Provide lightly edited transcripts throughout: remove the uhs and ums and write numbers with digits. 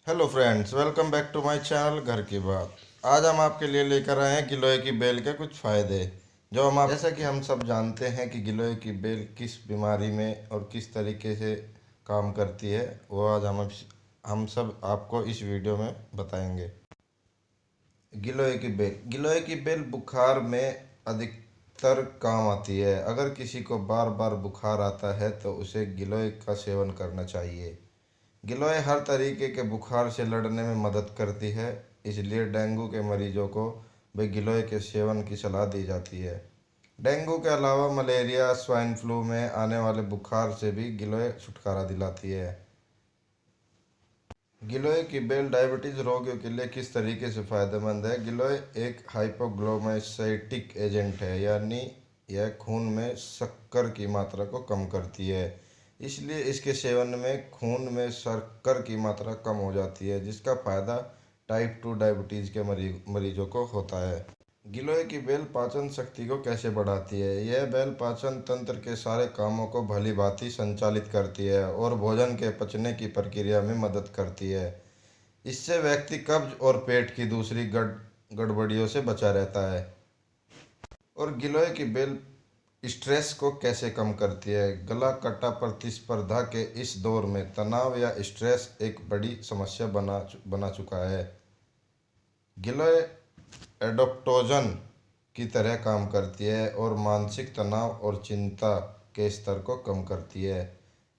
Hello friends, welcome back to my channel घर की बात। आज हम आपके लिए लेकर आए हैं गिलोय की बेल के कुछ फ़ायदे। जो हम आप जैसा कि हम सब जानते हैं कि गिलोय की बेल किस बीमारी में और किस तरीके से काम करती है, वो आज हम सब आपको इस वीडियो में बताएंगे। गिलोय की बेल बुखार में अधिकतर काम आती है। अगर किसी को बार बार बुखार आता है तो उसे गिलोय का सेवन करना चाहिए। गिलोय हर तरीके के बुखार से लड़ने में मदद करती है, इसलिए डेंगू के मरीजों को भी गिलोय के सेवन की सलाह दी जाती है। डेंगू के अलावा मलेरिया, स्वाइन फ्लू में आने वाले बुखार से भी गिलोय छुटकारा दिलाती है। गिलोय की बेल डायबिटीज रोगियों के लिए किस तरीके से फायदेमंद है? गिलोय एक हाइपोग्लाइसेमिक एजेंट है, यानी यह खून में शक्कर की मात्रा को कम करती है। इसलिए इसके सेवन में खून में शक्कर की मात्रा कम हो जाती है, जिसका फायदा टाइप 2 डायबिटीज के मरीजों को होता है। गिलोय की बेल पाचन शक्ति को कैसे बढ़ाती है? यह बेल पाचन तंत्र के सारे कामों को भली भांति संचालित करती है और भोजन के पचने की प्रक्रिया में मदद करती है। इससे व्यक्ति कब्ज और पेट की दूसरी गड़बड़ियों से बचा रहता है। और गिलोय की बेल स्ट्रेस को कैसे कम करती है? गला कटा प्रतिस्पर्धा के इस दौर में तनाव या स्ट्रेस एक बड़ी समस्या बना चुका है। गिलोय एडोप्टोजन की तरह काम करती है और मानसिक तनाव और चिंता के स्तर को कम करती है।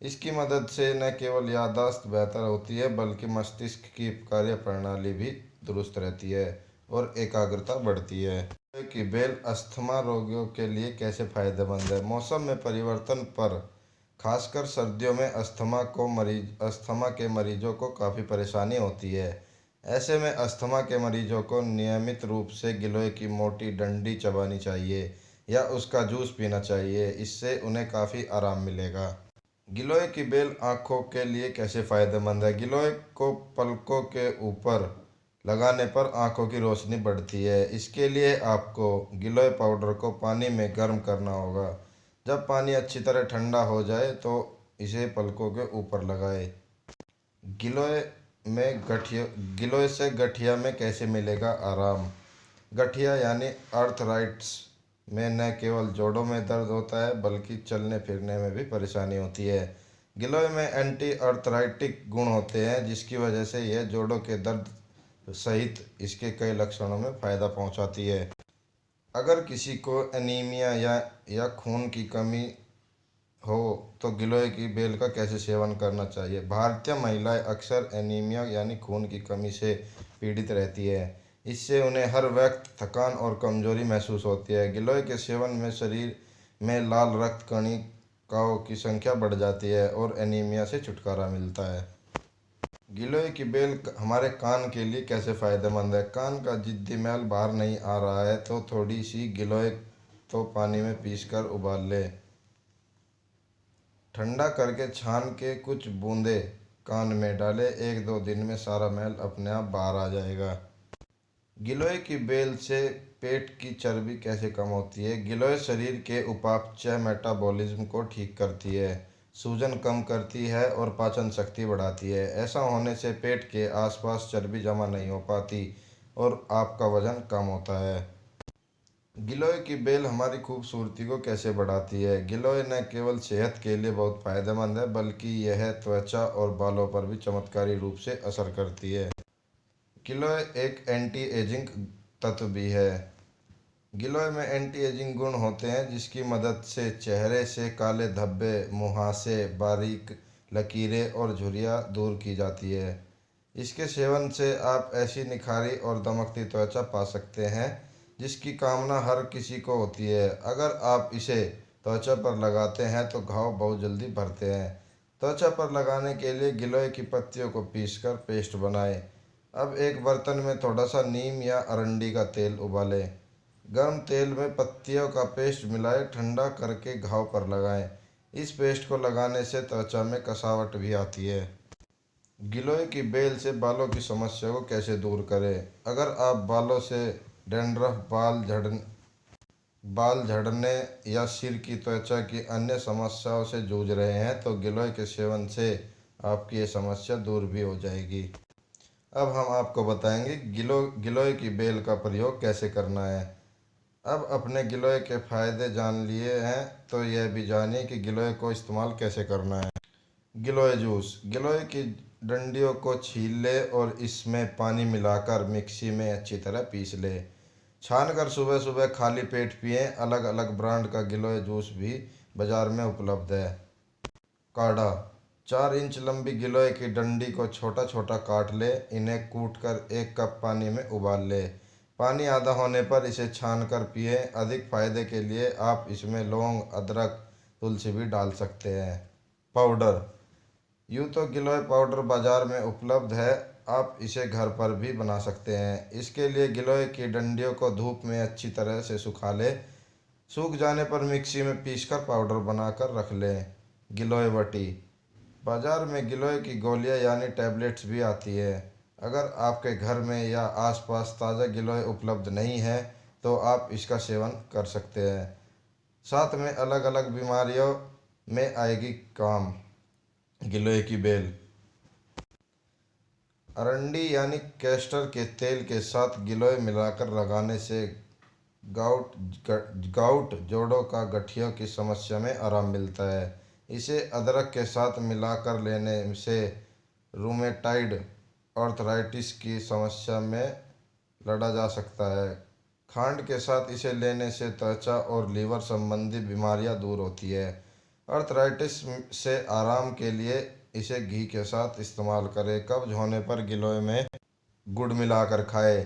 इसकी मदद से न केवल याददाश्त बेहतर होती है, बल्कि मस्तिष्क की कार्य प्रणाली भी दुरुस्त रहती है और एकाग्रता बढ़ती है। गिलोय की बेल अस्थमा रोगियों के लिए कैसे फायदेमंद है? मौसम में परिवर्तन पर खासकर सर्दियों में अस्थमा के मरीजों को काफ़ी परेशानी होती है। ऐसे में अस्थमा के मरीजों को नियमित रूप से गिलोय की मोटी डंडी चबानी चाहिए या उसका जूस पीना चाहिए। इससे उन्हें काफ़ी आराम मिलेगा। गिलोय की बेल आँखों के लिए कैसे फायदेमंद है? गिलोय को पलकों के ऊपर लगाने पर आँखों की रोशनी बढ़ती है। इसके लिए आपको गिलोय पाउडर को पानी में गर्म करना होगा। जब पानी अच्छी तरह ठंडा हो जाए तो इसे पलकों के ऊपर लगाएं। गिलोय गिलोय से गठिया में कैसे मिलेगा आराम? गठिया यानी अर्थराइट्स में न केवल जोड़ों में दर्द होता है, बल्कि चलने फिरने में भी परेशानी होती है। गिलोय में एंटी अर्थराइटिक गुण होते हैं, जिसकी वजह से यह जोड़ों के दर्द सहित इसके कई लक्षणों में फायदा पहुंचाती है। अगर किसी को एनीमिया या खून की कमी हो तो गिलोय की बेल का कैसे सेवन करना चाहिए? भारतीय महिलाएं अक्सर एनीमिया यानी खून की कमी से पीड़ित रहती है। इससे उन्हें हर वक्त थकान और कमजोरी महसूस होती है। गिलोय के सेवन में शरीर में लाल रक्त कणिकाओं की संख्या बढ़ जाती है और एनीमिया से छुटकारा मिलता है। गिलोय की बेल हमारे कान के लिए कैसे फायदेमंद है? कान का जिद्दी मैल बाहर नहीं आ रहा है तो थोड़ी सी गिलोय तो पानी में पीसकर उबाल लें। ठंडा करके छान के कुछ बूंदें कान में डालें। 1-2 दिन में सारा मैल अपने आप बाहर आ जाएगा। गिलोय की बेल से पेट की चर्बी कैसे कम होती है? गिलोय शरीर के उपापचय मेटाबॉलिज्म को ठीक करती है, सूजन कम करती है और पाचन शक्ति बढ़ाती है। ऐसा होने से पेट के आसपास चर्बी जमा नहीं हो पाती और आपका वजन कम होता है। गिलोय की बेल हमारी खूबसूरती को कैसे बढ़ाती है? गिलोय न केवल सेहत के लिए बहुत फायदेमंद है, बल्कि यह त्वचा और बालों पर भी चमत्कारी रूप से असर करती है। गिलोय एक एंटी एजिंग तत्व भी है। गिलोय में एंटी एजिंग गुण होते हैं, जिसकी मदद से चेहरे से काले धब्बे, मुहासे, बारीक लकीरें और झुर्रियाँ दूर की जाती है। इसके सेवन से आप ऐसी निखारी और दमकती त्वचा पा सकते हैं जिसकी कामना हर किसी को होती है। अगर आप इसे त्वचा पर लगाते हैं तो घाव बहुत जल्दी भरते हैं। त्वचा पर लगाने के लिए गिलोय की पत्तियों को पीसकर पेस्ट बनाएं। अब एक बर्तन में थोड़ा सा नीम या अरंडी का तेल उबालें। गर्म तेल में पत्तियों का पेस्ट मिलाएं, ठंडा करके घाव पर लगाएं। इस पेस्ट को लगाने से त्वचा में कसावट भी आती है। गिलोय की बेल से बालों की समस्या को कैसे दूर करें? अगर आप बालों से डैंड्रफ, बाल झड़ने या सिर की त्वचा की अन्य समस्याओं से जूझ रहे हैं तो गिलोय के सेवन से आपकी ये समस्या दूर भी हो जाएगी। अब हम आपको बताएंगे गिलोय की बेल का प्रयोग कैसे करना है। अब अपने गिलोय के फायदे जान लिए हैं तो यह भी जानिए कि गिलोय को इस्तेमाल कैसे करना है। गिलोय जूस। गिलोय की डंडियों को छील ले और इसमें पानी मिलाकर मिक्सी में अच्छी तरह पीस ले। छानकर सुबह सुबह खाली पेट पिएं। अलग अलग ब्रांड का गिलोय जूस भी बाजार में उपलब्ध है। काढ़ा। 4 इंच लंबी गिलोय की डंडी को छोटा छोटा काट ले। इन्हें कूटकर 1 कप पानी में उबाल ले। पानी आधा होने पर इसे छानकर पिए। अधिक फायदे के लिए आप इसमें लौंग, अदरक, तुलसी भी डाल सकते हैं। पाउडर। यूँ तो गिलोय पाउडर बाजार में उपलब्ध है, आप इसे घर पर भी बना सकते हैं। इसके लिए गिलोय की डंडियों को धूप में अच्छी तरह से सुखा ले। सूख जाने पर मिक्सी में पीसकर पाउडर बनाकर रख लें। गिलोय वटी। बाजार में गिलोय की गोलियां यानी टैबलेट्स भी आती है। अगर आपके घर में या आसपास ताज़ा गिलोय उपलब्ध नहीं है तो आप इसका सेवन कर सकते हैं। साथ में अलग अलग बीमारियों में आएगी काम। गिलोय की बेल। अरंडी यानी कैस्टर के तेल के साथ गिलोय मिलाकर लगाने से गाउट गाउट, जोड़ों का गठिया की समस्या में आराम मिलता है। इसे अदरक के साथ मिलाकर लेने से रूमेटाइड आर्थराइटिस की समस्या में लड़ा जा सकता है। खांड के साथ इसे लेने से त्वचा और लीवर संबंधी बीमारियां दूर होती है। आर्थराइटिस से आराम के लिए इसे घी के साथ इस्तेमाल करें। कब्ज होने पर गिलोय में गुड़ मिलाकर खाएं।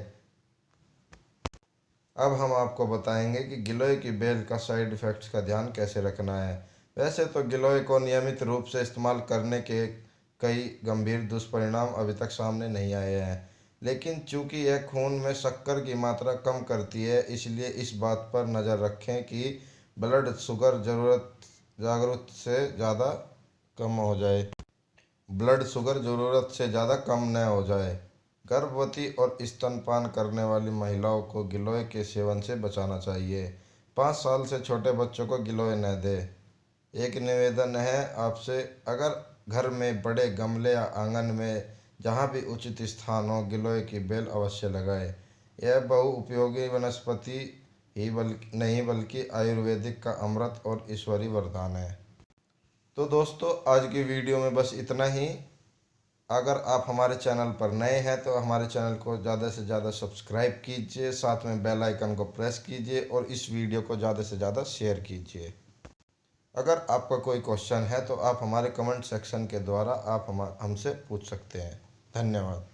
अब हम आपको बताएंगे कि गिलोय की बेल का साइड इफ़ेक्ट्स का ध्यान कैसे रखना है। वैसे तो गिलोय को नियमित रूप से इस्तेमाल करने के कई गंभीर दुष्परिणाम अभी तक सामने नहीं आए हैं, लेकिन चूंकि यह खून में शक्कर की मात्रा कम करती है, इसलिए इस बात पर नज़र रखें कि ब्लड शुगर ज़रूरत से ज़्यादा कम न हो जाए। गर्भवती और स्तनपान करने वाली महिलाओं को गिलोय के सेवन से बचाना चाहिए। 5 साल से छोटे बच्चों को गिलोय न दें। एक निवेदन है आपसे, अगर घर में बड़े गमले या आंगन में जहाँ भी उचित स्थान हो, गिलोय की बेल अवश्य लगाएं। यह बहुउपयोगी वनस्पति ही नहीं बल्कि आयुर्वेदिक का अमृत और ईश्वरीय वरदान है। तो दोस्तों, आज की वीडियो में बस इतना ही। अगर आप हमारे चैनल पर नए हैं तो हमारे चैनल को ज़्यादा से ज़्यादा सब्सक्राइब कीजिए, साथ में बेल आइकन को प्रेस कीजिए और इस वीडियो को ज़्यादा से ज़्यादा शेयर कीजिए। अगर आपका कोई क्वेश्चन है तो आप हमारे कमेंट सेक्शन के द्वारा आप हमसे पूछ सकते हैं। धन्यवाद।